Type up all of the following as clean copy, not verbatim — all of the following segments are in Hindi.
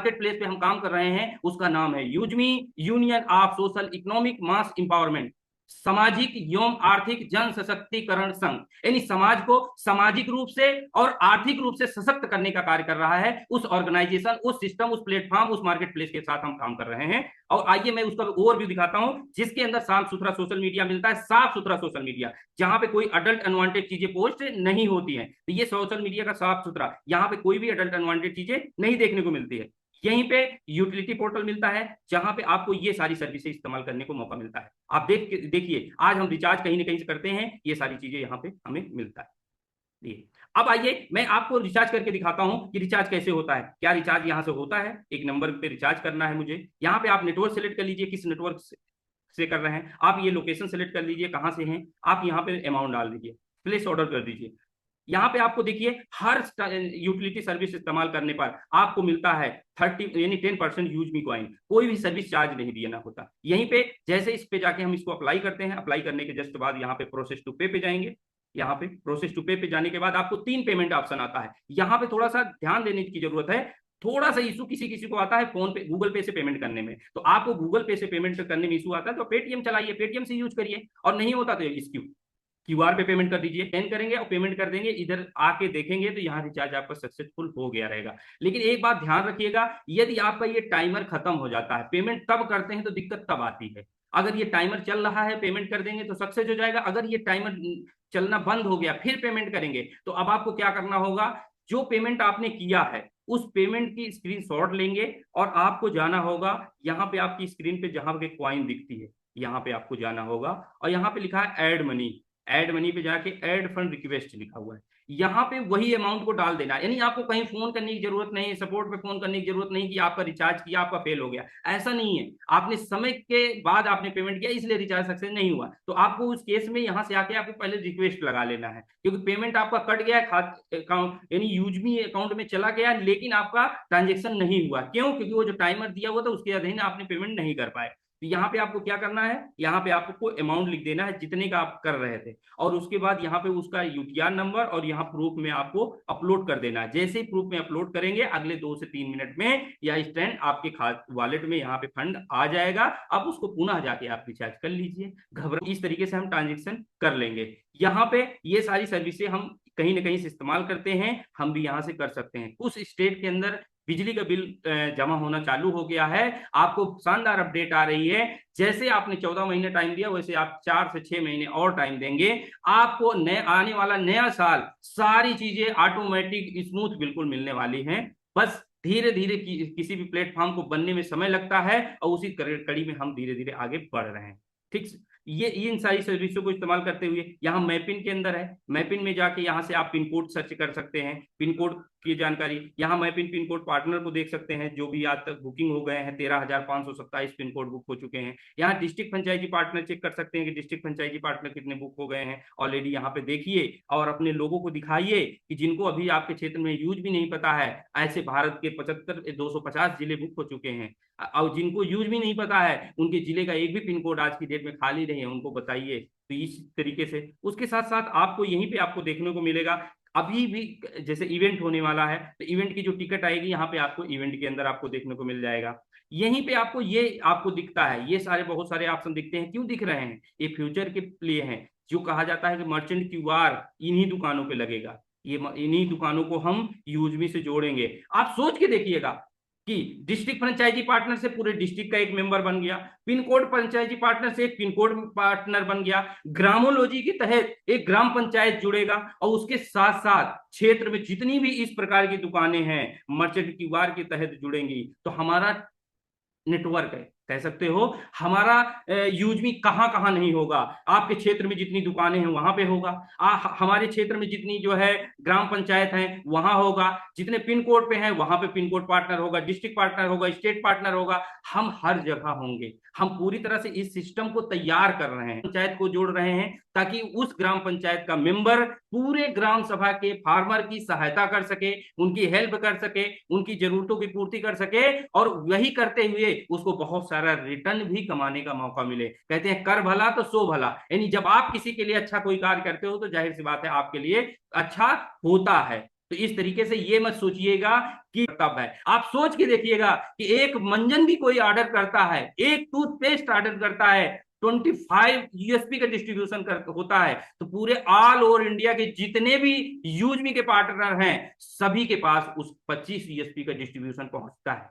मार्केट प्लेस पे हम काम कर रहे हैं उसका नाम है यूजमी, union of social economic mass empowerment, सामाजिक एवं आर्थिक जन सशक्तिकरण संघ। यानी समाज को सामाजिक रूप से और आर्थिक रूप से सशक्त करने का कार्य कर रहा है। उस ऑर्गेनाइजेशन, उस सिस्टम, उस प्लेटफॉर्म, उस मार्केट प्लेस के साथ हम काम कर रहे हैं। और आइए मैं उसका ओवरव्यू दिखाता हूं, जिसके अंदर साफ सुथरा सोशल मीडिया मिलता है, साफ सुथरा सोशल मीडिया, जहां पे कोई अडल्ट अनवांटेड चीजें पोस्ट नहीं होती हैं। तो ये सोशल मीडिया का साफ सुथरा, यहाँ पे कोई भी अडल्ट अनवांटेड चीजें नहीं देखने को मिलती है। यहीं पे यूटिलिटी पोर्टल मिलता है, जहां पे आपको ये सारी सर्विसेज इस्तेमाल करने को मौका मिलता है। आप देखिए आज हम रिचार्ज कहीं ना कहीं से करते हैं, ये सारी चीजें यहाँ पे हमें मिलता है। अब आइए मैं आपको रिचार्ज करके दिखाता हूं कि रिचार्ज कैसे होता है। क्या रिचार्ज यहां से होता है, एक नंबर पे रिचार्ज करना है मुझे। यहाँ पे आप नेटवर्क सेलेक्ट कर लीजिए, किस नेटवर्क से कर रहे हैं। आप ये लोकेशन सेलेक्ट कर लीजिए कहां से हैं। आप यहाँ पे अमाउंट डाल दीजिए, प्लेस ऑर्डर कर दीजिए। यहाँ पे आपको देखिए हर यूटिलिटी सर्विस इस्तेमाल करने पर आपको मिलता है 30 यानी 10% यूज मी कॉइन। कोई भी सर्विस चार्ज नहीं देना होता। यहीं पे जैसे इस पे जाके हम इसको अप्लाई करते हैं, अप्लाई करने के जस्ट बाद यहाँ पे प्रोसेस टू पे जाएंगे। यहाँ पे प्रोसेस टू पे जाने के बाद आपको 3 पेमेंट ऑप्शन आता है। यहाँ पे थोड़ा सा ध्यान देने की जरूरत है। थोड़ा सा इशू किसी किसी को आता है फोन पे, गूगल पे से पेमेंट करने में। तो आपको गूगल पे से पेमेंट करने में इशू आता है तो पेटीएम चलाइए, पेटीएम से यूज करिए। और नहीं होता तो इसक्यू क्यूआर पे पेमेंट कर दीजिए, स्कैन करेंगे और पेमेंट कर देंगे। इधर आके देखेंगे तो यहाँ रिचार्ज आपका सक्सेसफुल हो गया रहेगा। लेकिन एक बात ध्यान रखिएगा, यदि आपका ये टाइमर खत्म हो जाता है, पेमेंट तब करते हैं तो दिक्कत तब आती है। अगर ये टाइमर चल रहा है पेमेंट कर देंगे तो सक्सेस हो जाएगा। अगर ये टाइमर चलना बंद हो गया फिर पेमेंट करेंगे तो अब आपको क्या करना होगा, जो पेमेंट आपने किया है उस पेमेंट की स्क्रीनशॉट लेंगे और आपको जाना होगा यहाँ पे, आपकी स्क्रीन पे जहां पे कॉइन दिखती है यहाँ पे आपको जाना होगा और यहाँ पे लिखा है ऐड मनी। ऐड मनी पे जाके ऐड फंड रिक्वेस्ट लिखा हुआ है, यहाँ पे वही अमाउंट को डाल देना। यानी आपको कहीं फोन करने की जरूरत नहीं है, सपोर्ट पे फोन करने की जरूरत नहीं कि आपका रिचार्ज किया आपका फेल हो गया, ऐसा नहीं है। आपने समय के बाद आपने पेमेंट किया इसलिए रिचार्ज सक्सेस नहीं हुआ, तो आपको उस केस में यहाँ से आके आपको पहले रिक्वेस्ट लगा लेना है। क्योंकि पेमेंट आपका कट गया है अकाउंट यानी यूजमी अकाउंट में चला गया, लेकिन आपका ट्रांजेक्शन नहीं हुआ। क्यों? क्योंकि वो जो टाइमर दिया हुआ था उसके अधीन आपने पेमेंट नहीं कर पाए। तो यहाँ पे आपको क्या करना है, यहाँ पे आपको अमाउंट लिख देना है जितने का आप कर रहे थे, और उसके बाद यहाँ पे उसका यूटीआर नंबर और यहाँ प्रूफ में आपको अपलोड कर देना है। जैसे ही प्रूफ में अपलोड करेंगे अगले 2 से 3 मिनट में या इंस्टेंट आपके वॉलेट में यहाँ पे फंड आ जाएगा। अब उसको पुनः जाके आप रिचार्ज कर लीजिए। घबरा, इस तरीके से हम ट्रांजेक्शन कर लेंगे। यहाँ पे ये सारी सर्विसें हम कहीं ना कहीं से इस्तेमाल करते हैं, हम भी यहाँ से कर सकते हैं। कुछ स्टेट के अंदर बिजली का बिल जमा होना चालू हो गया है, आपको शानदार अपडेट आ रही है। जैसे आपने 14 महीने टाइम दिया वैसे आप 4 से 6 महीने और टाइम देंगे, आपको आने वाला नया साल सारी चीजें ऑटोमेटिक स्मूथ बिल्कुल मिलने वाली हैं। बस धीरे धीरे किसी भी प्लेटफॉर्म को बनने में समय लगता है और उसी कड़ी में हम धीरे धीरे आगे बढ़ रहे हैं। ठीक, ये इन सारी सर्विसों को इस्तेमाल करते हुए यहाँ मैपिन के अंदर है, मैपिन में जाके यहाँ से आप पिन कोड सर्च कर सकते हैं, पिन कोड की जानकारी। यहाँ मैपिन पिन कोड पार्टनर को देख सकते हैं, जो भी आज तक बुकिंग हो गए हैं 13,527 पिन कोड बुक हो चुके हैं। यहाँ डिस्ट्रिक्ट पंचायती पार्टनर चेक कर सकते हैं कि डिस्ट्रिक्ट पंचायती पार्टनर कितने बुक हो गए हैं ऑलरेडी। यहाँ पे देखिए और अपने लोगों को दिखाइए कि जिनको अभी आपके क्षेत्र में यूज भी नहीं पता है, ऐसे भारत के 250 जिले बुक हो चुके हैं। और जिनको यूज भी नहीं पता है उनके जिले का एक भी पिन कोड आज की डेट में खाली नहीं है, उनको बताइए। तो इस तरीके से उसके साथ साथ आपको यहीं पे आपको देखने को मिलेगा अभी भी जैसे इवेंट होने वाला है तो इवेंट की जो टिकट आएगी यहाँ पे आपको इवेंट के अंदर आपको देखने को मिल जाएगा। यहीं पे आपको ये आपको दिखता है, ये सारे बहुत सारे ऑप्शन दिखते हैं। क्यों दिख रहे हैं? ये फ्यूचर के लिए हैं, जो कहा जाता है कि मर्चेंट क्यूआर इन्हीं दुकानों पे लगेगा, ये इन्हीं दुकानों को हम यूजमी से जोड़ेंगे। आप सोच के देखिएगा कि डिस्ट्रिक्ट पंचायती पार्टनर से पूरे डिस्ट्रिक्ट का एक मेंबर बन गया, पिन कोड पंचायती पार्टनर से एक पिन कोड पार्टनर बन गया, ग्रामोलॉजी के तहत एक ग्राम पंचायत जुड़ेगा, और उसके साथ साथ क्षेत्र में जितनी भी इस प्रकार की दुकानें हैं मर्चेंट क्यूआर के तहत जुड़ेंगी। तो हमारा नेटवर्क है, कह सकते हो हमारा यूजमी कहां कहां नहीं होगा। आपके क्षेत्र में जितनी दुकानें हैं वहां पे होगा, हमारे क्षेत्र में जितनी जो है ग्राम पंचायत है वहां होगा, जितने पिन कोड पे हैं वहां पे पिन कोड पार्टनर होगा, डिस्ट्रिक्ट पार्टनर होगा, स्टेट पार्टनर होगा, हम हर जगह होंगे। हम पूरी तरह से इस सिस्टम को तैयार कर रहे हैं, पंचायत को जोड़ रहे हैं ताकि उस ग्राम पंचायत का मेंबर पूरे ग्राम सभा के फार्मर की सहायता कर सके, उनकी हेल्प कर सके, उनकी जरूरतों की पूर्ति कर सके, और वही करते हुए उसको बहुत सारा रिटर्न भी कमाने का मौका मिले। कहते हैं कर भला तो सो भला, यानी जब आप किसी के लिए अच्छा कोई कार्य करते हो तो जाहिर सी बात है आपके लिए अच्छा होता है। तो इस तरीके से ये मत सोचिएगा कि तब है, आप सोच के देखिएगा कि एक मंजन भी कोई ऑर्डर करता है, एक टूथपेस्ट ऑर्डर करता है, 25 USP का डिस्ट्रीब्यूशन होता है, तो पूरे ऑल ओवर इंडिया के जितने भी यूजमी के पार्टनर हैं सभी के पास उस 25 USP का डिस्ट्रीब्यूशन पहुंचता है,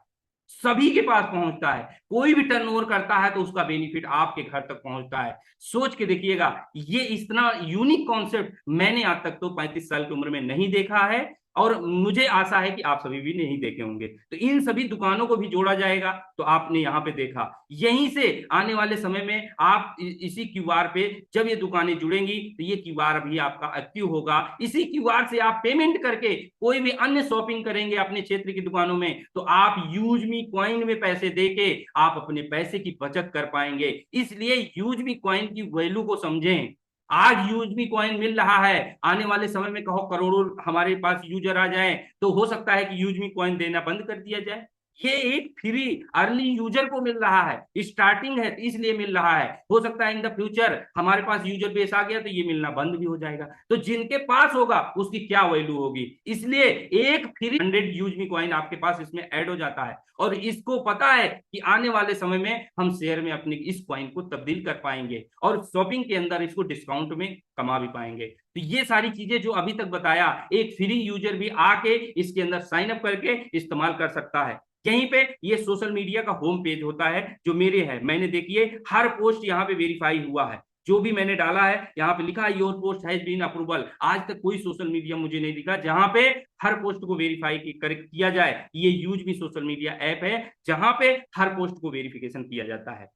सभी के पास पहुंचता है। कोई भी टर्नओवर करता है तो उसका बेनिफिट आपके घर तक पहुंचता है। सोच के देखिएगा, ये इतना यूनिक कॉन्सेप्ट मैंने आज तक तो 35 साल की उम्र में नहीं देखा है, और मुझे आशा है कि आप सभी भी नहीं देखे होंगे। तो इन सभी दुकानों को भी जोड़ा जाएगा, तो आपने यहाँ पे देखा, यहीं से आने वाले समय में आप इसी क्यूआर पे जब ये दुकानें जुड़ेंगी तो ये क्यूआर भी आपका एक्टिव होगा, इसी क्यूआर से आप पेमेंट करके कोई भी अन्य शॉपिंग करेंगे अपने क्षेत्र की दुकानों में, तो आप यूजमी कॉइन में पैसे देके आप अपने पैसे की बचत कर पाएंगे। इसलिए यूजमी कॉइन की वैल्यू को समझें। आज यूजमी कॉइन मिल रहा है, आने वाले समय में कहो करोड़ों हमारे पास यूजर आ जाए तो हो सकता है कि यूजमी कॉइन देना बंद कर दिया जाए। ये एक फ्री अर्ली यूजर को मिल रहा है, स्टार्टिंग है इसलिए मिल रहा है, हो सकता है इन द फ्यूचर हमारे पास यूजर बेस आ गया तो ये मिलना बंद भी हो जाएगा, तो जिनके पास होगा उसकी क्या वैल्यू होगी। इसलिए एक फ्री 100 यूजमी कॉइन आपके पास इसमें ऐड हो जाता है, और इसको पता है कि आने वाले समय में हम शेयर में अपने इस कॉइन को तब्दील कर पाएंगे और शॉपिंग के अंदर इसको डिस्काउंट में कमा भी पाएंगे। तो ये सारी चीजें जो अभी तक बताया, एक फ्री यूजर भी आके इसके अंदर साइन अप करके इस्तेमाल कर सकता है। यहीं पे ये सोशल मीडिया का होम पेज होता है जो मेरे है, मैंने देखिए हर पोस्ट यहाँ पे वेरीफाई हुआ है, जो भी मैंने डाला है यहाँ पे लिखा है your post has been approval. आज तक कोई सोशल मीडिया मुझे नहीं दिखा जहां पे हर पोस्ट को वेरीफाई किया जाए। ये यूज भी सोशल मीडिया ऐप है जहां पे हर पोस्ट को वेरिफिकेशन किया जाता है।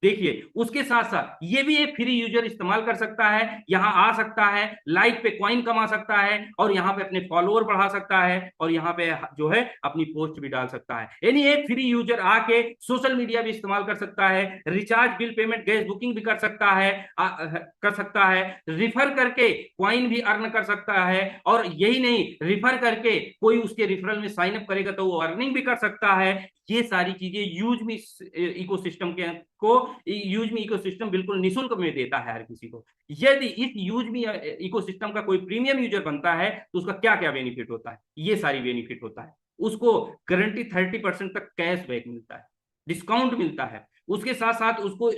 देखिए उसके साथ साथ ये भी एक फ्री यूजर इस्तेमाल कर सकता है, यहां आ सकता है, लाइक पे कॉइन कमा सकता है, और यहाँ पे अपने फॉलोअर बढ़ा सकता है, और यहाँ पे जो है अपनी पोस्ट भी डाल सकता है। यानी एक फ्री यूजर आके सोशल मीडिया भी इस्तेमाल कर सकता है, recharge, bill payment, gas booking भी कर सकता है, रिफर करके कॉइन भी अर्न कर सकता है, और यही नहीं, रिफर करके कोई उसके रिफरल में साइन अप करेगा तो वो अर्निंग भी कर सकता है। ये सारी चीजें यूजमी इकोसिस्टम के को यूजमी इकोसिस्टम बिल्कुल निःशुल्क में देता है हर किसी को। यदि इस यूजमी इकोसिस्टम का कोई प्रीमियम यूजर बनता है तो उसका क्या क्या बेनिफिट होता है, ये सारी बेनिफिट होता है। उसको गारंटी 30% तक कैशबैक मिलता है, डिस्काउंट मिलता है, उसके साथ साथ उसको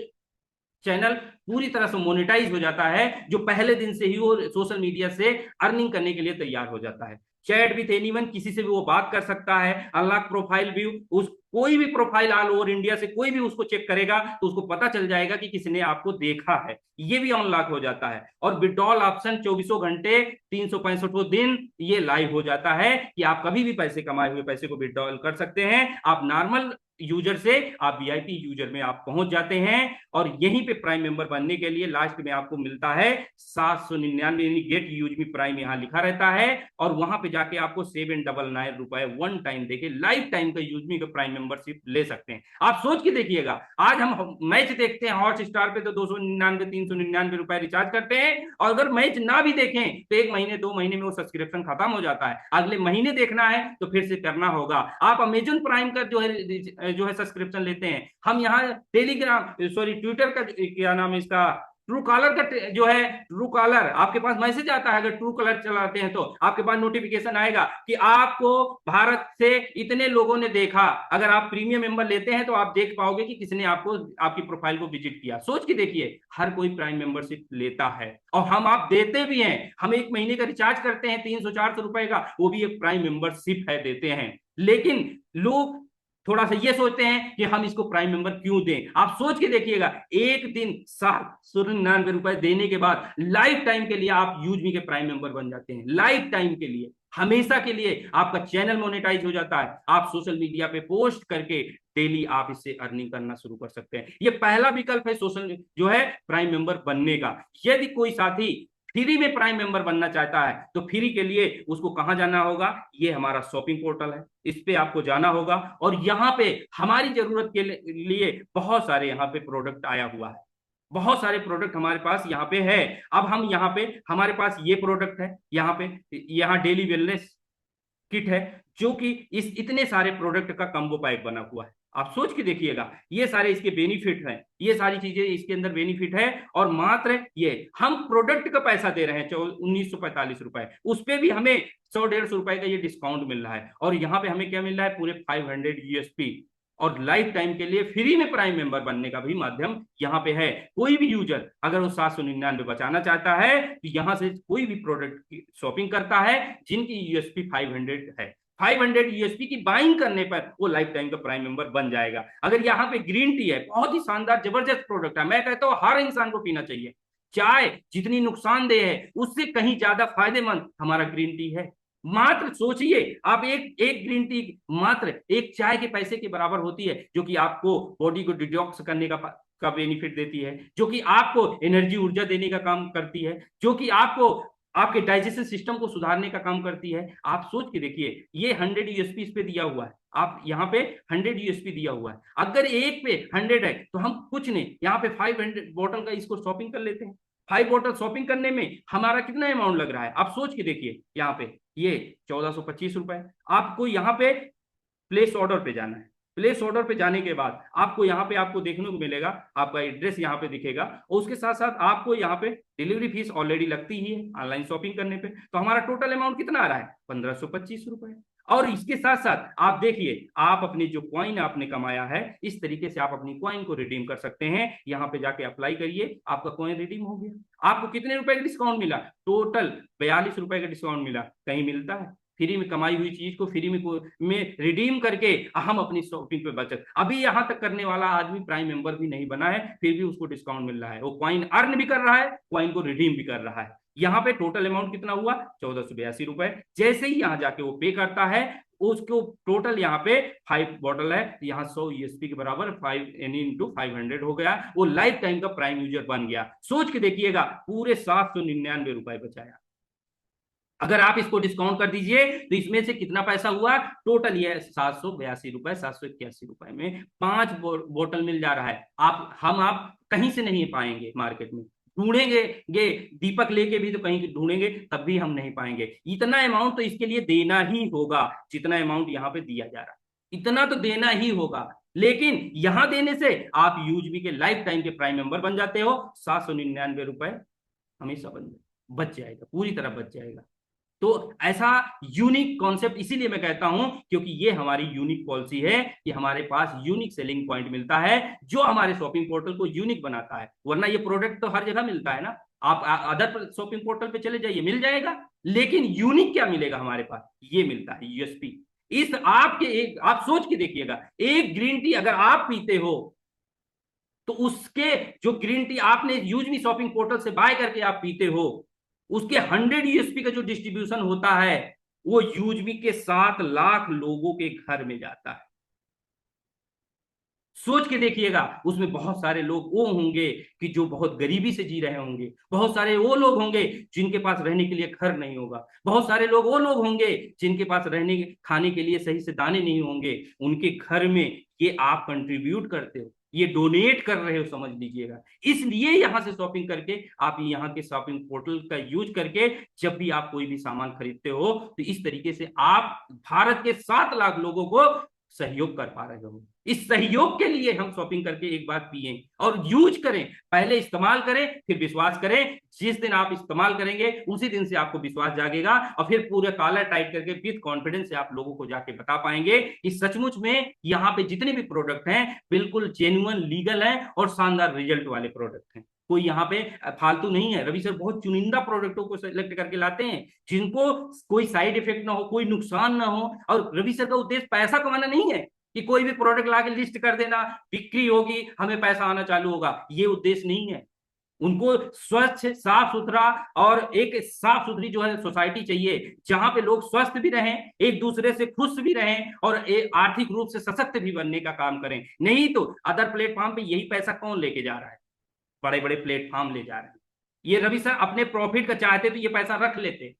चैनल पूरी तरह से मोनेटाइज हो जाता है, जो पहले दिन से ही वो सोशल मीडिया से अर्निंग करने के लिए तैयार हो जाता है। चैट विथ एनीवन, किसी से भी वो बात कर सकता है, अनलॉक प्रोफाइल व्यू, उस कोई भी प्रोफाइल ऑल ओवर इंडिया से कोई भी उसको चेक करेगा तो उसको पता चल जाएगा कि किसने आपको देखा है, ये भी अनलॉक हो जाता है। और विड्रॉल ऑप्शन 24 घंटे 365 दिन ये लाइव हो जाता है कि आप कभी भी पैसे कमाए हुए पैसे को विड्रॉल कर सकते हैं। आप नॉर्मल यूजर से आप वीआईपी यूजर में आप पहुंच जाते हैं, और यहीं पे प्राइम मेंबर बनने के लिए लास्ट में आपको मिलता है 799 गेट यूजमी प्राइम, यहां लिखा रहता है, और वहां पे जाके आपको 799 रुपए वन टाइम देके लाइफ टाइम का यूजमी का प्राइम मेंबरशिप ले सकते हैं। आप सोच के देखिएगा, आज हम मैच देखते हैं हॉट स्टार पे तो 299 399 रुपए रिचार्ज करते हैं, और अगर मैच ना भी देखें तो 1 महीने 2 महीने में वो सब्सक्रिप्शन खत्म हो जाता है, अगले महीने देखना है तो फिर से करना होगा। आप अमेजन प्राइम का जो है सब्सक्रिप्शन लेते हैं, हम यहाँ टेलीग्राम ट्विटर का क्या नाम है इसका, ट्रू कॉलर का जो है, ट्रू कॉलर आपके पास मैसेज आता है, अगर ट्रू कॉलर चलाते हैं तो आपके पास नोटिफिकेशन आएगा कि आपको भारत से इतने लोगों ने देखा। अगर आप प्रीमियम मेंबर लेते हैं तो आप देख पाओगे कि किसने आपको आपकी प्रोफाइल को विजिट किया। सोच के देखिए, हर कोई प्राइम मेंबरशिप लेता है, और हम आप देते भी हैं। हम 1 महीने का रिचार्ज करते हैं 300-400 रुपए का, वो भी एक प्राइम मेंबरशिप है, देते हैं। लेकिन लोग थोड़ा सा ये सोचते हैं कि हम इसको प्राइम मेंबर क्यों दें। आप सोच के देखिएगा, एक दिन 799 रुपए देने के बाद लाइफ टाइम के लिए आप यूजमी के प्राइम मेंबर बन जाते हैं, लाइफ टाइम के लिए, हमेशा के लिए आपका चैनल मोनेटाइज हो जाता है। आप सोशल मीडिया पे पोस्ट करके डेली आप इससे अर्निंग करना शुरू कर सकते हैं। ये पहला विकल्प है सोशल जो है प्राइम मेंबर बनने का। यदि कोई साथी फ्री में प्राइम मेंबर बनना चाहता है तो फ्री के लिए उसको कहां जाना होगा, ये हमारा शॉपिंग पोर्टल है, इस पे आपको जाना होगा, और यहाँ पे हमारी जरूरत के लिए बहुत सारे यहाँ पे प्रोडक्ट आया हुआ है, बहुत सारे प्रोडक्ट हमारे पास यहाँ पे है। अब हम यहाँ पे हमारे पास ये प्रोडक्ट है, यहाँ पे यहाँ डेली वेलनेस किट है, जो कि इस इतने सारे प्रोडक्ट का कम्बो पैक बना हुआ है। आप सोच के देखिएगा, ये सारे इसके बेनिफिट हैं, ये सारी चीजें इसके अंदर बेनिफिट है। और मात्र ये हम प्रोडक्ट का पैसा दे रहे हैं 1945 रुपए, उस पर भी हमें 100-150 रुपए का ये डिस्काउंट मिल रहा है। और यहाँ पे हमें क्या मिल रहा है, पूरे 500 USP, और लाइफ टाइम के लिए फ्री में प्राइम मेंबर बनने का भी माध्यम यहाँ पे है। कोई भी यूजर अगर वो 799 बचाना चाहता है तो यहाँ से कोई भी प्रोडक्ट की शॉपिंग करता है जिनकी यूएसपी 500 है, 500 USP की बाइंग करने पर वो लाइफ टाइम का प्राइम मेंबर बन जाएगा। अगर यहाँ पे ग्रीन टी है, बहुत ही शानदार जबरदस्त प्रोडक्ट है, मैं कहता हूँ हर इंसान को पीना चाहिए। चाय जितनी नुकसानदेह है उससे कहीं ज्यादा फायदेमंद हमारा ग्रीन टी है। मात्र सोचिए, आप एक एक ग्रीन टी मात्र एक चाय के पैसे के बराबर होती है, जो कि आपको बॉडी को डिटॉक्स करने का बेनिफिट देती है, जो कि आपको एनर्जी ऊर्जा देने का काम करती है, जो कि आपको आपके डाइजेशन सिस्टम को सुधारने का काम करती है। आप सोच के देखिए, ये 100 USP इस पे दिया हुआ है, आप यहाँ पे 100 USP दिया हुआ है, अगर एक पे 100 है तो हम कुछ नहीं, यहाँ पे 500 बॉटल का इसको शॉपिंग कर लेते हैं। 5 बॉटल शॉपिंग करने में हमारा कितना अमाउंट लग रहा है, आप सोच के देखिए। यहाँ पे ये 1425 रुपए। आपको यहाँ पे प्लेस ऑर्डर पे जाना है, प्लेस ऑर्डर पे जाने के बाद आपको यहाँ पे आपको देखने को मिलेगा, आपका एड्रेस यहाँ पे दिखेगा, और उसके साथ साथ आपको यहाँ पे डिलीवरी फीस ऑलरेडी लगती ही है ऑनलाइन शॉपिंग करने पे। तो हमारा टोटल अमाउंट कितना आ रहा है, 1525 रुपए। और इसके साथ साथ आप देखिए, आप अपनी जो कॉइन आपने कमाया है, इस तरीके से आप अपनी कॉइन को रिडीम कर सकते हैं। यहाँ पे जाके अप्लाई करिए, आपका कॉइन रिडीम हो गया। आपको कितने रुपए का डिस्काउंट मिला, टोटल 42 रुपए का डिस्काउंट मिला। कहीं मिलता है फ्री में कमाई हुई चीज को फ्री में रिडीम करके हम अपनी शॉपिंग पे बचत। अभी यहां तक करने वाला आदमी प्राइम मेंबर भी नहीं बना है, फिर भी उसको डिस्काउंट मिल रहा है, वो कॉइन अर्न भी कर रहा है, कॉइन को रिडीम भी कर रहा है। यहाँ पे टोटल अमाउंट कितना हुआ, 1482 रुपए। जैसे ही यहाँ जाके वो पे करता है, उसको टोटल यहाँ पे 5 बॉटल है, यहाँ 100 USP के बराबर 5 यानी इंटू 500 हो गया, वो लाइफ टाइम का प्राइम यूजर बन गया। सोच के देखिएगा, पूरे 799 रुपए बचाया। अगर आप इसको डिस्काउंट कर दीजिए तो इसमें से कितना पैसा हुआ, टोटल ये 782 रुपए, 781 रुपए में 5 बोतल मिल जा रहा है। आप कहीं से नहीं पाएंगे, मार्केट में ढूंढेंगे, ये दीपक लेके भी तो कहीं ढूंढेंगे तब भी हम नहीं पाएंगे। इतना अमाउंट तो इसके लिए देना ही होगा, जितना अमाउंट यहाँ पे दिया जा रहा है इतना तो देना ही होगा। लेकिन यहां देने से आप यूजबी के लाइफ टाइम के प्राइम मेंबर बन जाते हो। 799 रुपए हमेशा बच जाएगा, पूरी तरह बच जाएगा। तो ऐसा यूनिक कॉन्सेप्ट इसीलिए मैं कहता हूं, क्योंकि ये हमारी यूनिक पॉलिसी है कि हमारे पास यूनिक सेलिंग पॉइंट मिलता है, जो हमारे शॉपिंग पोर्टल को यूनिक बनाता है। वरना ये प्रोडक्ट तो हर जगह मिलता है ना, आप अदर शॉपिंग पोर्टल पे चले जाइए, मिल जाएगा, लेकिन यूनिक क्या मिलेगा हमारे पास, ये मिलता है यूएसपी। इस आपके एक आप सोच के देखिएगा, एक ग्रीन टी अगर आप पीते हो तो उसके जो ग्रीन टी आपने यूज मी शॉपिंग पोर्टल से बाय करके आप पीते हो, उसके 100 USP का जो डिस्ट्रीब्यूशन होता है वो यूजमी के 7 लाख लोगों के घर में जाता है। सोच के देखिएगा, उसमें बहुत सारे लोग वो होंगे कि जो बहुत गरीबी से जी रहे होंगे, बहुत सारे वो लोग होंगे जिनके पास रहने के लिए घर नहीं होगा, बहुत सारे लोग वो लोग होंगे जिनके पास रहने खाने के लिए सही से दाने नहीं होंगे। उनके घर में ये आप कंट्रीब्यूट करते हो, ये डोनेट कर रहे हो, समझ लीजिएगा। इसलिए यहां से शॉपिंग करके आप यहाँ के शॉपिंग पोर्टल का यूज करके जब भी आप कोई भी सामान खरीदते हो तो इस तरीके से आप भारत के 7 लाख लोगों को सहयोग कर पा रहे हो। इस सहयोग के लिए हम शॉपिंग करके एक बार पिए और यूज करें, पहले इस्तेमाल करें फिर विश्वास करें। जिस दिन आप इस्तेमाल करेंगे उसी दिन से आपको विश्वास जागेगा और फिर पूरे कॉलर टाइट करके विद कॉन्फिडेंस से आप लोगों को जाके बता पाएंगे कि सचमुच में यहाँ पे जितने भी प्रोडक्ट हैं बिल्कुल जेन्युइन, लीगल है और शानदार रिजल्ट वाले प्रोडक्ट हैं। कोई यहाँ पे फालतू नहीं है। रवि सर बहुत चुनिंदा प्रोडक्टों को सिलेक्ट करके लाते हैं जिनको कोई साइड इफेक्ट ना हो, कोई नुकसान ना हो। और रवि सर का उद्देश्य पैसा कमाना नहीं है कि कोई भी प्रोडक्ट ला के लिस्ट कर देना, बिक्री होगी, हमें पैसा आना चालू होगा, ये उद्देश्य नहीं है। उनको स्वच्छ, साफ सुथरा और एक साफ सुथरी जो है सोसाइटी चाहिए, जहां पे लोग स्वस्थ भी रहें, एक दूसरे से खुश भी रहें और आर्थिक रूप से सशक्त भी बनने का काम करें। नहीं तो अदर प्लेटफॉर्म पे यही पैसा कौन लेके जा रहा है, बड़े बड़े प्लेटफॉर्म ले जा रहे हैं। ये रवि सर अपने प्रॉफिट का चाहते तो ये पैसा रख लेते,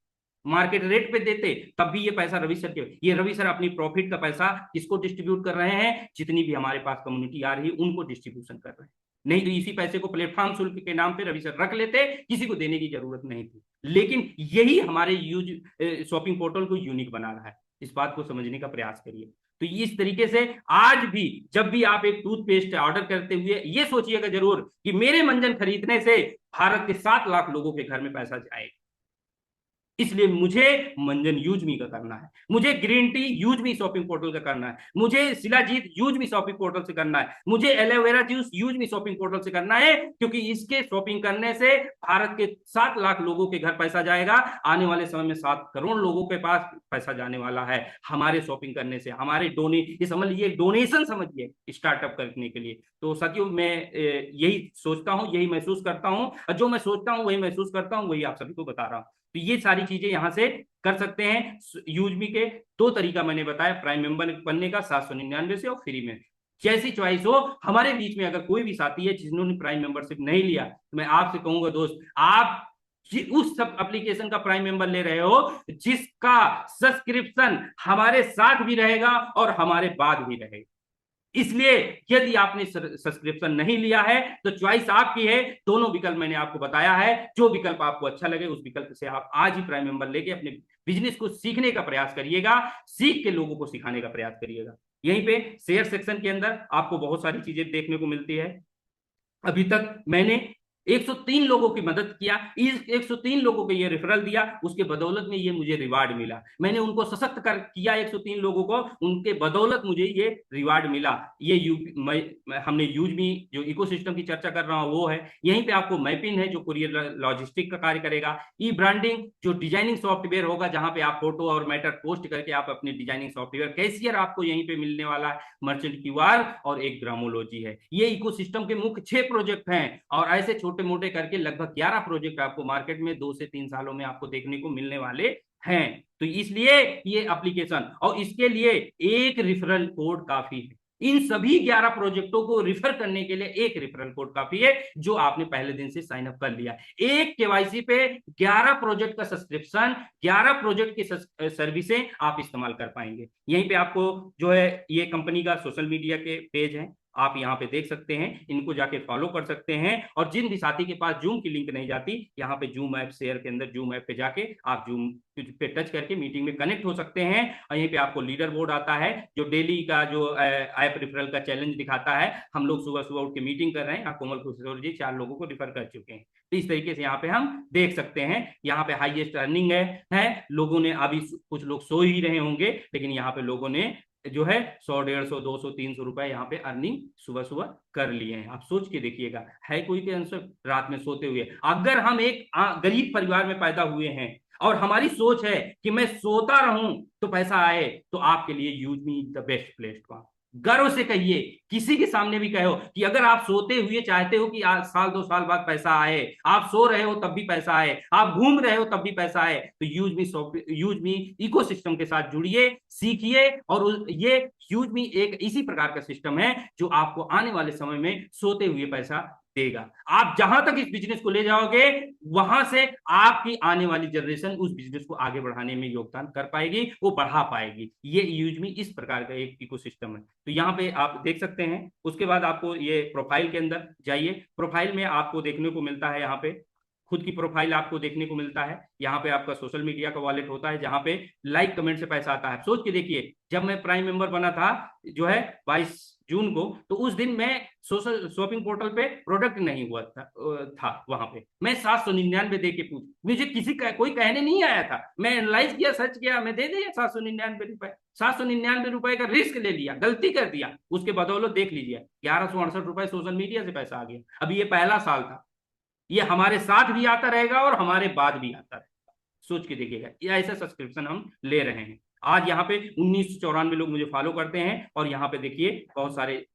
मार्केट रेट पे देते, तब भी ये पैसा रवि सर के। ये रवि सर अपनी प्रॉफिट का पैसा किसको डिस्ट्रीब्यूट कर रहे हैं, जितनी भी हमारे पास कम्युनिटी आ रही है उनको डिस्ट्रीब्यूशन कर रहे हैं। नहीं तो इसी पैसे को प्लेटफॉर्म शुल्क के नाम पे रवि सर रख लेते, किसी को देने की जरूरत नहीं थी। लेकिन यही हमारे यूज शॉपिंग पोर्टल को यूनिक बना रहा है, इस बात को समझने का प्रयास करिए। तो इस तरीके से आज भी जब भी आप एक टूथपेस्ट ऑर्डर करते हुए ये सोचिएगा जरूर कि मेरे मंजन खरीदने से भारत के 7 लाख लोगों के घर में पैसा जाएगा। इसलिए मुझे मंजन यूज मी का करना है, मुझे green tea use me shopping portal का करना है, मुझे shilajit use me shopping portal से करना है, मुझे aloe vera juice use me shopping portal से करना है, क्योंकि इसके शॉपिंग करने से भारत के 7 लाख लोगों के घर पैसा जाएगा। आने वाले समय में 7 करोड़ लोगों के पास पैसा जाने वाला है हमारे शॉपिंग करने से, हमारे ये समझ लीजिए डोनेशन समझिए स्टार्टअप करने के लिए। तो साथियों मैं यही सोचता हूँ, यही महसूस करता हूँ, और जो मैं सोचता हूँ वही महसूस करता हूँ, वही आप सभी को बता रहा हूँ। तो ये सारी चीजें यहां से कर सकते हैं। यूजमी के 2 तरीका मैंने बताया, प्राइम मेंबर बनने का 799 से और फ्री में, जैसी चॉइस हो। हमारे बीच में अगर कोई भी साथी है जिन्होंने प्राइम मेंबरशिप नहीं लिया, तो मैं आपसे कहूंगा दोस्त, आप उस सब एप्लीकेशन का प्राइम मेंबर ले रहे हो जिसका सब्सक्रिप्शन हमारे साथ भी रहेगा और हमारे बाद भी रहेगा। इसलिए यदि आपने सब्सक्रिप्शन नहीं लिया है तो चॉइस आपकी है। दोनों विकल्प मैंने आपको बताया है, जो विकल्प आपको अच्छा लगे उस विकल्प से आप आज ही प्राइम मेंबर लेके अपने बिजनेस को सीखने का प्रयास करिएगा, सीख के लोगों को सिखाने का प्रयास करिएगा। यहीं पे शेयर सेक्शन के अंदर आपको बहुत सारी चीजें देखने को मिलती है। अभी तक मैंने 103 लोगों की मदद किया, इस 103 लोगों को ये रेफरल दिया, उसके बदौलत में ये मुझे रिवार्ड मिला। मैंने उनको सशक्त कर किया 103 लोगों को, उनके बदौलत मुझे ये रिवार्ड मिला। ये हमने यूजमी जो इकोसिस्टम की चर्चा कर रहा हूं वो है। यहीं पे आपको मैपिन है जो कुरियर लॉजिस्टिक का कार्य करेगा, ई ब्रांडिंग जो डिजाइनिंग सॉफ्टवेयर होगा जहां पे आप फोटो और मैटर पोस्ट करके आप अपने डिजाइनिंग सॉफ्टवेयर, कैशियर आपको यहीं पे मिलने वाला है, मर्चेंट क्यूआर और एक ग्रामोलॉजी है। ये इकोसिस्टम के मुख्य 6 प्रोजेक्ट हैं और ऐसे छोटे मोटे करके लगभग 11 प्रोजेक्ट आपको मार्केट में 2 से 3 सालों में आपको देखने को मिलने वाले हैं। तो इसलिए ये एप्लीकेशन, और इसके लिए एक रेफरल कोड काफी है। इन सभी 11 प्रोजेक्टों को रिफर करने के लिए एक रेफरल कोड काफी है, जो आपने पहले दिन से साइन अप कर लिया। एक केवाईसी पे 11 प्रोजेक्ट का सब्सक्रिप्शन, 11 प्रोजेक्ट की सर्विसें आप इस्तेमाल कर पाएंगे। यहीं पे आपको जो है ये कंपनी का सोशल मीडिया के पेज है, आप यहाँ पे देख सकते हैं, इनको जाके फॉलो कर सकते हैं। और जिन भी साथी के पास जूम की लिंक नहीं जाती, यहाँ पे जूम ऐप शेयर के अंदर जूम ऐप पे जाके आप जूम पे टच करके मीटिंग में कनेक्ट हो सकते हैं। और यहीं पे आपको लीडर बोर्ड आता है जो डेली का जो ऐप रिफरल का चैलेंज दिखाता है। हम लोग सुबह सुबह उठ के मीटिंग कर रहे हैं, कोमल खुशोर जी 4 लोगों को रिफर कर चुके हैं। तो इस तरीके से यहाँ पे हम देख सकते हैं। यहाँ पे हाईएस्ट अर्निंग है लोगों ने, अभी कुछ लोग सो ही रहे होंगे, लेकिन यहाँ पे लोगों ने जो है 100, 150, 200, 300 रुपए यहाँ पे अर्निंग सुबह सुबह कर लिए हैं। आप सोच के देखिएगा, है कोई के आंसर रात में सोते हुए। अगर हम एक गरीब परिवार में पैदा हुए हैं और हमारी सोच है कि मैं सोता रहूं तो पैसा आए, तो आपके लिए use me the best platform. गर्व से कहिए, किसी के सामने भी कहो कि अगर आप सोते हुए चाहते हो कि आज साल 2 साल बाद पैसा आए, आप सो रहे हो तब भी पैसा आए, आप घूम रहे हो तब भी पैसा आए, तो यूज मी इकोसिस्टम के साथ जुड़िए, सीखिए। और ये यूज मी एक इसी प्रकार का सिस्टम है जो आपको आने वाले समय में सोते हुए पैसा देगा। आप जहां तक इस बिजनेस को ले जाओगे, वहां से आपकी आने वाली जनरेशन उस बिजनेस को आगे बढ़ाने में योगदान कर पाएगी, वो बढ़ा पाएगी। ये यूजमी इस प्रकार का एक इकोसिस्टम है। तो यहाँ पे आप देख सकते हैं। उसके बाद आपको ये प्रोफाइल के अंदर जाइए, प्रोफाइल में आपको देखने को मिलता है, यहाँ पे खुद की प्रोफाइल आपको देखने को मिलता है। यहाँ पे आपका सोशल मीडिया का वॉलेट होता है, जहां पे लाइक कमेंट से पैसा आता है। सोच के देखिए, जब मैं प्राइम मेंबर बना था जो है 22 जून को, तो उस दिन मैं सोशल शॉपिंग पोर्टल पे प्रोडक्ट नहीं हुआ था वहां पे मैं 799 दे के पूछ, मुझे कोई कहने नहीं आया था। मैं एनालाइज किया, सर्च किया, मैं दे दिया 799 रुपए। 799 रुपए का रिस्क ले लिया, गलती कर दिया, उसके बदौलत देख लीजिए 1168 रुपए सोशल मीडिया से पैसा आ गया। अभी ये पहला साल था, ये हमारे साथ भी आता रहेगा और हमारे बाद भी आता रहेगा। सोच के देखिएगा, ये ऐसा सब्सक्रिप्शन हम ले रहे हैं। आज यहाँ पे 1994 लोग मुझे फॉलो करते हैं और यहाँ पे देखिए बहुत सारे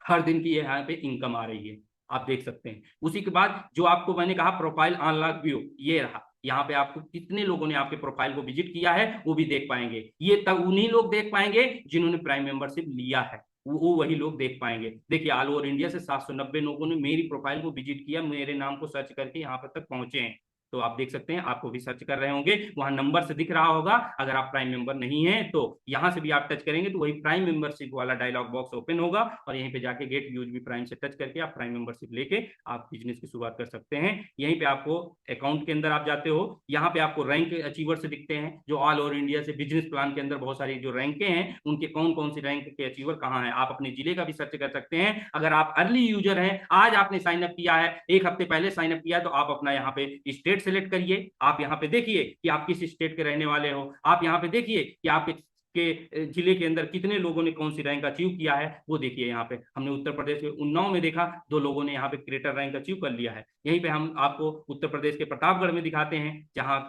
हर दिन की यहाँ पे इनकम आ रही है, आप देख सकते हैं। उसी के बाद जो आपको मैंने कहा प्रोफाइल अनलॉक व्यू, ये रहा। यहाँ पे आपको कितने लोगों ने आपके प्रोफाइल को विजिट किया है वो भी देख पाएंगे। ये तब उन्हीं लोग देख पाएंगे जिन्होंने प्राइम मेंबरशिप लिया है, वो वही लोग देख पाएंगे। देखिए ऑल ओवर इंडिया से 790 लोगों ने मेरी प्रोफाइल को विजिट किया, मेरे नाम को सर्च करके यहाँ पर तक पहुंचे हैं। तो आप देख सकते हैं, आपको भी सर्च कर रहे होंगे, वहां नंबर से दिख रहा होगा। अगर आप प्राइम मेंबर नहीं है तो यहां से भी आप टच करेंगे तो वही प्राइम मेंबरशिप वाला डायलॉग बॉक्स ओपन होगा, और यहीं पे जाके गेट यूएसबी प्राइम से टच करके आप प्राइम मेंबरशिप लेके आप बिजनेस की शुरुआत कर सकते हैं। यहीं पे आपको अकाउंट के अंदर आप जाते हो, यहाँ पे आपको रैंक अचीवर से दिखते हैं, जो ऑल ओवर इंडिया से बिजनेस प्लान के अंदर बहुत सारी जो रैंके हैं उनके कौन कौन सी रैंक के अचीवर कहाँ है। आप अपने जिले का भी सर्च कर सकते हैं। अगर आप अर्ली यूजर हैं, आज आपने साइन अप किया है, एक हफ्ते पहले साइन अप किया है, तो आप अपना यहाँ पे स्टेट सेलेक्ट करिए। आप यहाँ पे देखिए कि आप किस स्टेट के रहने वाले हो। आप यहाँ पे देखिए कि आपके जिले के अंदर कितने लोगों ने कौन सी रैंक अचीव किया है, वो देखिए। यहाँ पे हमने उत्तर प्रदेश के उन्नाव में देखा, 2 लोगों ने यहाँ पे क्रिएटर रैंक अचीव कर लिया है। यहीं पे हम आपको उत्तर प्रदेश के प्रतापगढ़ में दिखाते हैं, जहां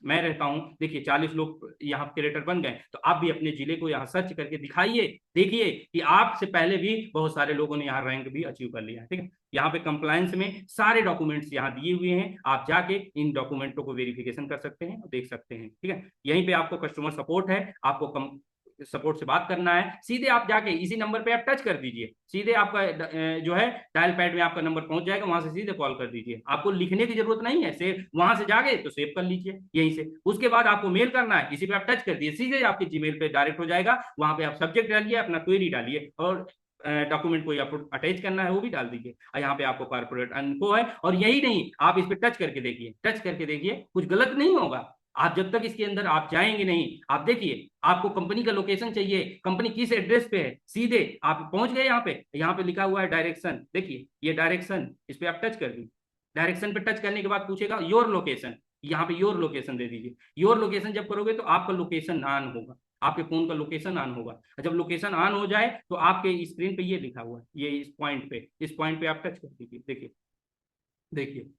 मैं रहता हूं। देखिए 40 लोग यहाँ क्रिएटर बन गए। तो आप भी अपने जिले को यहाँ सर्च करके दिखाइए, देखिए कि आपसे पहले भी बहुत सारे लोगों ने यहाँ रैंक भी अचीव कर लिया है। ठीक है, यहाँ पे कंप्लायंस में सारे डॉक्यूमेंट्स यहाँ दिए हुए हैं, आप जाके इन डॉक्यूमेंटों को वेरिफिकेशन कर सकते हैं और देख सकते हैं। ठीक है, यहीं पे आपको कस्टमर सपोर्ट है, आपको सपोर्ट से बात करना है, सीधे आप जाके इसी नंबर पे आप टच कर दीजिए, सीधे आपका जो है डायल पैड में आपका नंबर पहुंच जाएगा, वहां से सीधे कॉल कर दीजिए। आपको लिखने की जरूरत नहीं है, सेव वहां से जाके तो सेव कर लीजिए यहीं से। उसके बाद आपको मेल करना है, इसी पे आप टच कर दीजिए, सीधे आपके जीमेल पे डायरेक्ट हो जाएगा। वहां पे आप सब्जेक्ट डालिए, अपना क्वेरी डालिए, और डॉक्यूमेंट कोई आपको अटैच करना है वो भी डाल दीजिए। और यहाँ पे आपको कॉर्पोरेट इन्फो है, और यही नहीं, आप इस पे टच करके देखिए, टच करके देखिए, कुछ गलत नहीं होगा। आप जब तक इसके अंदर आप जाएंगे नहीं, आप देखिए आपको कंपनी का लोकेशन चाहिए, कंपनी किस एड्रेस पे है, सीधे आप पहुंच गए। यहाँ पे लिखा हुआ है डायरेक्शन, देखिए ये डायरेक्शन, इस पे आप टच कर दीजिए। डायरेक्शन पे टच करने के बाद पूछेगा योर लोकेशन, यहाँ पे योर लोकेशन दे दीजिए। योर लोकेशन जब करोगे तो आपका लोकेशन ऑन होगा, आपके फोन का लोकेशन ऑन होगा। जब लोकेशन ऑन हो जाए तो आपके स्क्रीन पे ये लिखा हुआ है, ये इस पॉइंट पे आप टच कर दीजिए। देखिए देखिए,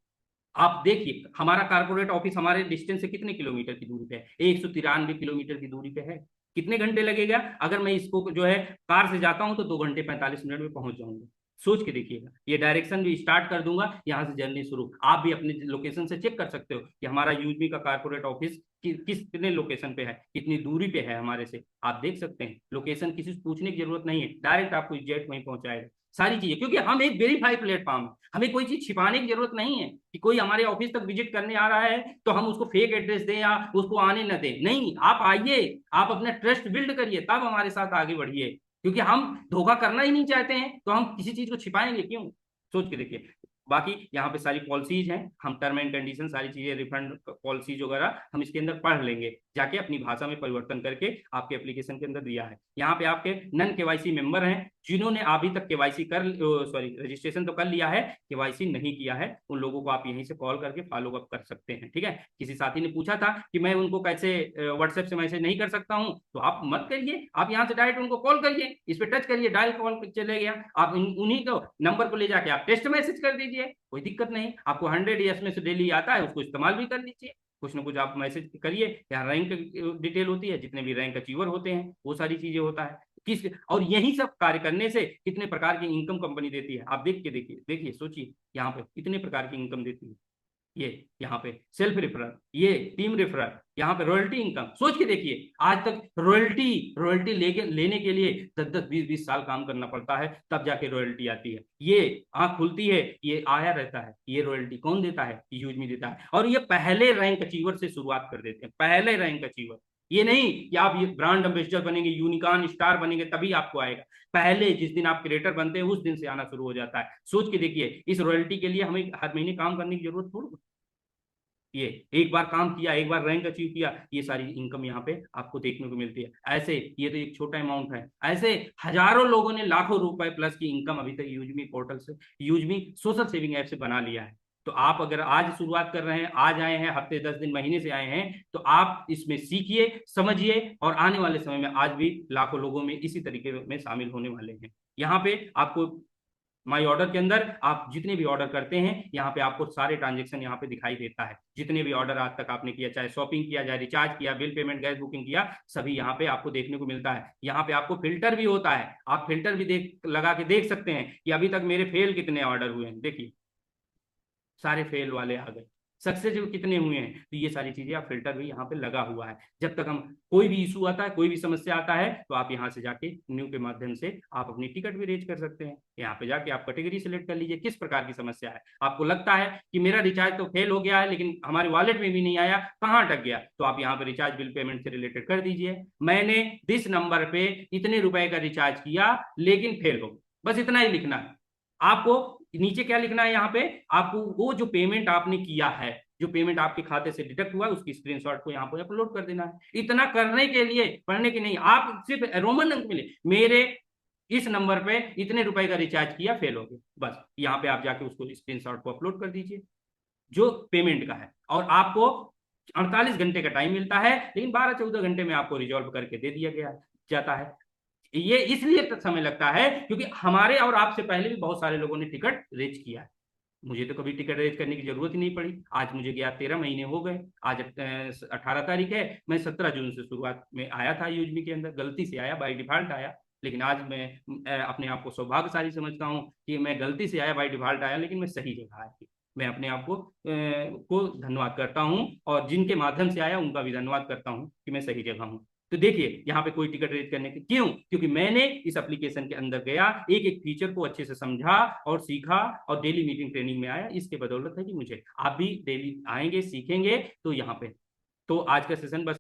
आप देखिए हमारा कारपोरेट ऑफिस हमारे डिस्टेंस से कितने किलोमीटर की दूरी पे है, 193 किलोमीटर की दूरी पे है। कितने घंटे लगेगा, अगर मैं इसको जो है कार से जाता हूं तो 2 घंटे 45 मिनट में पहुंच जाऊंगा। सोच के देखिएगा, ये डायरेक्शन भी स्टार्ट कर दूंगा, यहाँ से जर्नी शुरू। आप भी अपने लोकेशन से चेक कर सकते हो कि हमारा यूजमी का कारपोरेट ऑफिस कितने लोकेशन पे है, कितनी दूरी पे है हमारे से। आप देख सकते हैं, लोकेशन किसी से पूछने की जरूरत नहीं है, डायरेक्ट आपको एग्जैक्ट वहीं पहुंचाएगा सारी चीजें, क्योंकि हम एक वेरीफाइड प्लेटफॉर्म है। हमें कोई चीज छिपाने की जरूरत नहीं है कि कोई हमारे ऑफिस तक विजिट करने आ रहा है तो हम उसको फेक एड्रेस दें या उसको आने न दें। नहीं, आप आइए, आप अपना ट्रस्ट बिल्ड करिए, तब हमारे साथ आगे बढ़िए, क्योंकि हम धोखा करना ही नहीं चाहते हैं, तो हम किसी चीज को छिपाएंगे क्यों। सोच के देखिए। बाकी यहाँ पे सारी पॉलिसीज हैं, हम टर्म एंड कंडीशन सारी चीजें, रिफंड पॉलिसीज वगैरह हम इसके अंदर पढ़ लेंगे, जाके अपनी भाषा में परिवर्तन करके आपके एप्लीकेशन के अंदर दिया है। यहाँ पे आपके नन केवाईसी मेंबर हैं, जिन्होंने अभी तक केवाईसी रजिस्ट्रेशन तो कर लिया है, केवाईसी नहीं किया है, उन लोगों को आप यहीं से कॉल करके फॉलो अप कर सकते हैं। ठीक है, किसी साथी ने पूछा था कि मैं उनको कैसे व्हाट्सएप से मैसेज नहीं कर सकता हूँ, तो आप मत करिए, आप यहाँ से डायरेक्ट उनको कॉल करिए, इस पर टच करिए, डायल कॉल चले गया, आप उन्हीं को नंबर को ले जाके आप टेस्ट मैसेज कर दीजिए, कोई दिक्कत नहीं। आपको 100 एसएमएस डेली आता है, उसको इस्तेमाल भी कर लीजिए, कुछ ना कुछ आप मैसेज करिए। यहाँ रैंक डिटेल होती है, जितने भी रैंक अचीवर होते हैं वो सारी चीजें होता है किस, और यही सब कार्य करने से कितने प्रकार की इनकम कंपनी देती है, आप देख के देखिए सोचिए, यहाँ पे कितने प्रकार की इनकम देती है। ये यहाँ पे सेल्फ रेफरल, ये टीम रेफरल, यहाँ पे रॉयल्टी इनकम। सोच के देखिए, आज तक रॉयल्टी लेने के लिए 10-10 20-20 साल काम करना पड़ता है, तब जाके रॉयल्टी आती है। ये आंख खुलती है, ये आया रहता है, ये रॉयल्टी कौन देता है, यूजमी देता है। और ये पहले रैंक अचीवर से शुरुआत कर देते हैं, पहले रैंक अचीवर। ये नहीं कि आप ये ब्रांड एम्बेसडर बनेंगे, यूनिकॉर्न स्टार बनेंगे तभी आपको आएगा, पहले जिस दिन आप क्रिएटर बनते हैं उस दिन से आना शुरू हो जाता है। सोच के देखिए, इस रॉयल्टी के लिए हमें हर महीने काम करने की जरूरत थोड़ी, ये एक बार काम किया, एक बार रैंक अचीव किया, ये सारी इनकम यहाँ पे आपको देखने को मिलती है। ऐसे ये तो एक छोटा अमाउंट है, ऐसे हजारों लोगों ने लाखों रुपए प्लस की इनकम अभी तक यूजमी पोर्टल से, यूजमी सोशल सेविंग ऐप से बना लिया है। तो आप अगर आज शुरुआत कर रहे हैं, आज आए हैं, हफ्ते 10 दिन महीने से आए हैं, तो आप इसमें सीखिए, समझिए, और आने वाले समय में आज भी लाखों लोगों में इसी तरीके में शामिल होने वाले हैं। यहाँ पे आपको माई ऑर्डर के अंदर आप जितने भी ऑर्डर करते हैं, यहाँ पे आपको सारे ट्रांजेक्शन यहाँ पे दिखाई देता है, जितने भी ऑर्डर आज तक आपने किया, चाहे शॉपिंग किया, चाहे रिचार्ज किया, बिल पेमेंट, गैस बुकिंग किया, सभी यहाँ पे आपको देखने को मिलता है। यहाँ पे आपको फिल्टर भी होता है, आप फिल्टर भी लगा के देख सकते हैं कि अभी तक मेरे फेल कितने ऑर्डर हुए हैं। देखिए सारे फेल वाले आ गए, सक्सेस कितने हुए हैं, तो ये सारी चीजें आप फिल्टर भी यहाँ पे लगा हुआ है। जब तक हम कोई भी इशू आता है, कोई भी समस्या आता है, तो आप यहाँ से जाके न्यू के माध्यम से आप अपनी टिकट भी रेज कर सकते हैं। यहाँ पे जाके आप कैटेगरी सिलेक्ट कर लीजिए किस प्रकार की समस्या है। आपको लगता है कि मेरा रिचार्ज तो फेल हो गया है लेकिन हमारे वॉलेट में भी नहीं आया, कहाँ अटक गया, तो आप यहाँ पे रिचार्ज बिल पेमेंट से रिलेटेड कर दीजिए, मैंने दिस नंबर पे इतने रुपए का रिचार्ज किया लेकिन फेल हो, बस इतना ही लिखना है आपको। नीचे क्या लिखना है यहाँ पे, आपको वो जो पेमेंट आपने किया है, जो पेमेंट आपके खाते से डिडक्ट हुआ है, उसकी स्क्रीनशॉट को यहाँ पे अपलोड कर देना है। इतना करने के लिए, पढ़ने की नहीं, आप सिर्फ रोमन अंक मिले, मेरे इस नंबर पे इतने रुपए का रिचार्ज किया, फेल हो गए, बस यहाँ पे आप जाके उसको स्क्रीनशॉट को अपलोड कर दीजिए जो पेमेंट का है। और आपको 48 घंटे का टाइम मिलता है, लेकिन 12-14 घंटे में आपको रिजॉल्व करके दे दिया गया जाता है। ये इसलिए समय लगता है क्योंकि हमारे और आपसे पहले भी बहुत सारे लोगों ने टिकट रेज किया है। मुझे तो कभी टिकट रेज करने की जरूरत ही नहीं पड़ी। आज मुझे गया 13 महीने हो गए, आज 18 तारीख है, मैं 17 जून से शुरुआत में आया था यूजमी के अंदर, गलती से आया, बाई डिफॉल्ट आया। लेकिन आज मैं अपने आप को सौभाग्यशाली समझता हूँ कि मैं गलती से आया, बाई डिफॉल्ट आया, लेकिन मैं सही जगह आया। मैं अपने आप को धन्यवाद करता हूँ, और जिनके माध्यम से आया उनका भी धन्यवाद करता हूँ कि मैं सही जगह हूँ। तो देखिए यहाँ पे कोई टिकट रेज करने के क्यों, क्योंकि मैंने इस एप्लीकेशन के अंदर गया, एक एक फीचर को अच्छे से समझा और सीखा, और डेली मीटिंग ट्रेनिंग में आया। इसके बदौलत है कि मुझे, आप भी डेली आएंगे, सीखेंगे, तो यहाँ पे। तो आज का सेशन बस